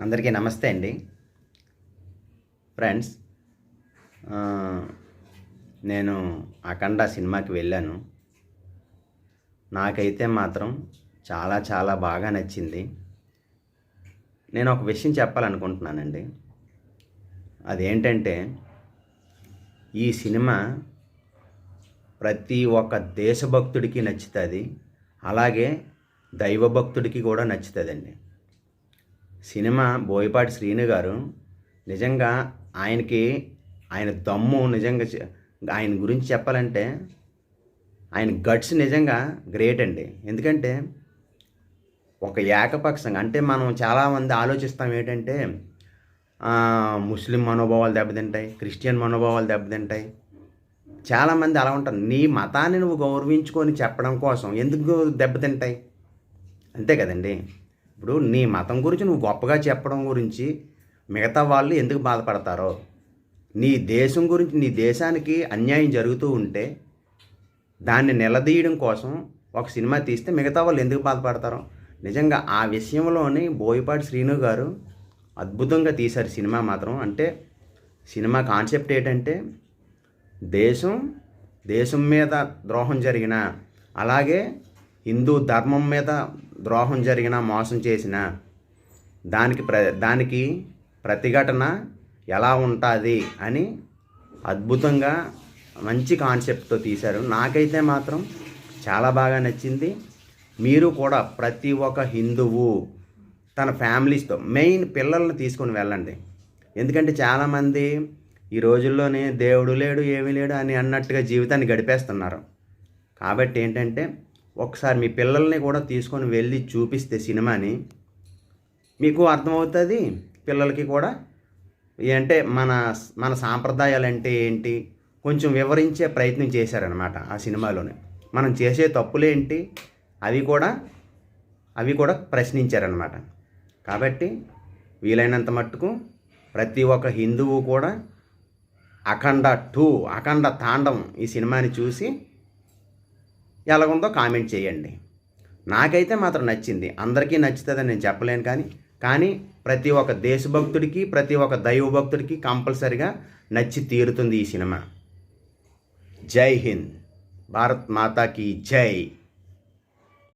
అందరికీ నమస్తే అండి. ఫ్రెండ్స్, నేను అఖండ సినిమాకి వెళ్ళాను. నాకైతే మాత్రం చాలా చాలా బాగా నచ్చింది. నేను ఒక విషయం చెప్పాలనుకుంటున్నానండి. అదేంటంటే, ఈ సినిమా ప్రతి ఒక్క దేశభక్తుడికి నచ్చుతుంది, అలాగే దైవభక్తుడికి కూడా నచ్చుతుందండి. సినిమా బోయపాటి శ్రీను గారు నిజంగా ఆయన దమ్ము నిజంగా ఆయన గురించి చెప్పాలంటే ఆయన గట్స్ నిజంగా గ్రేట్ అండి. ఎందుకంటే ఒక ఏకపక్షంగా అంటే మనం చాలామంది ఆలోచిస్తాం ఏంటంటే ముస్లిం మనోభావాలు దెబ్బతింటాయి, క్రిస్టియన్ మనోభావాలు దెబ్బతింటాయి. చాలామంది అలా ఉంటారు. నీ మతాన్ని నువ్వు గౌరవించుకొని చెప్పడం కోసం ఎందుకు దెబ్బతింటాయి? అంతే కదండి. ఇప్పుడు నీ మతం గురించి నువ్వు గొప్పగా చెప్పడం గురించి మిగతా వాళ్ళు ఎందుకు బాధపడతారో, నీ దేశం గురించి, నీ దేశానికి అన్యాయం జరుగుతూ ఉంటే దాన్ని నిలదీయడం కోసం ఒక సినిమా తీస్తే మిగతా వాళ్ళు ఎందుకు బాధపడతారో, నిజంగా ఆ విషయంలోని బోయపాటి శ్రీను గారు అద్భుతంగా తీశారు సినిమా మాత్రం. అంటే సినిమా కాన్సెప్ట్ ఏంటంటే దేశం మీద ద్రోహం జరిగిన, అలాగే హిందూ ధర్మం మీద ద్రోహం జరిగిన, మోసం చేసిన దానికి ప్రతిఘటన ఎలా ఉంటుంది అని అద్భుతంగా మంచి కాన్సెప్ట్తో తీశారు. నాకైతే మాత్రం చాలా బాగా నచ్చింది. మీరు కూడా ప్రతి ఒక్క హిందువు తన ఫ్యామిలీస్తో, మెయిన్ పిల్లల్ని తీసుకొని వెళ్ళండి. ఎందుకంటే చాలామంది ఈ రోజుల్లోనే దేవుడు లేడు, ఏమీ లేడు అని అన్నట్టుగా జీవితాన్ని గడిపేస్తున్నారు. కాబట్టి ఏంటంటే ఒకసారి మీ పిల్లల్ని కూడా తీసుకొని వెళ్ళి చూపిస్తే సినిమాని మీకు అర్థమవుతుంది. పిల్లలకి కూడా అంటే మన సాంప్రదాయాలు అంటే ఏంటి కొంచెం వివరించే ప్రయత్నం చేశారనమాట ఆ సినిమాలోనే. మనం చేసే తప్పులేంటి అవి కూడా ప్రశ్నించారనమాట. కాబట్టి వీలైనంత మట్టుకు ప్రతి ఒక్క హిందువు కూడా అఖండ తాండవం ఈ సినిమాని చూసి ఎలాగుందో కామెంట్ చేయండి. నాకైతే మాత్రం నచ్చింది. అందరికీ నచ్చుతుందని నేను చెప్పలేను, కానీ ప్రతి ఒక్క దేశభక్తుడికి, ప్రతి ఒక్క దైవభక్తుడికి కంపల్సరిగా నచ్చి తీరుతుంది ఈ సినిమా. జై హింద్, భారత్ మాతాకి జై.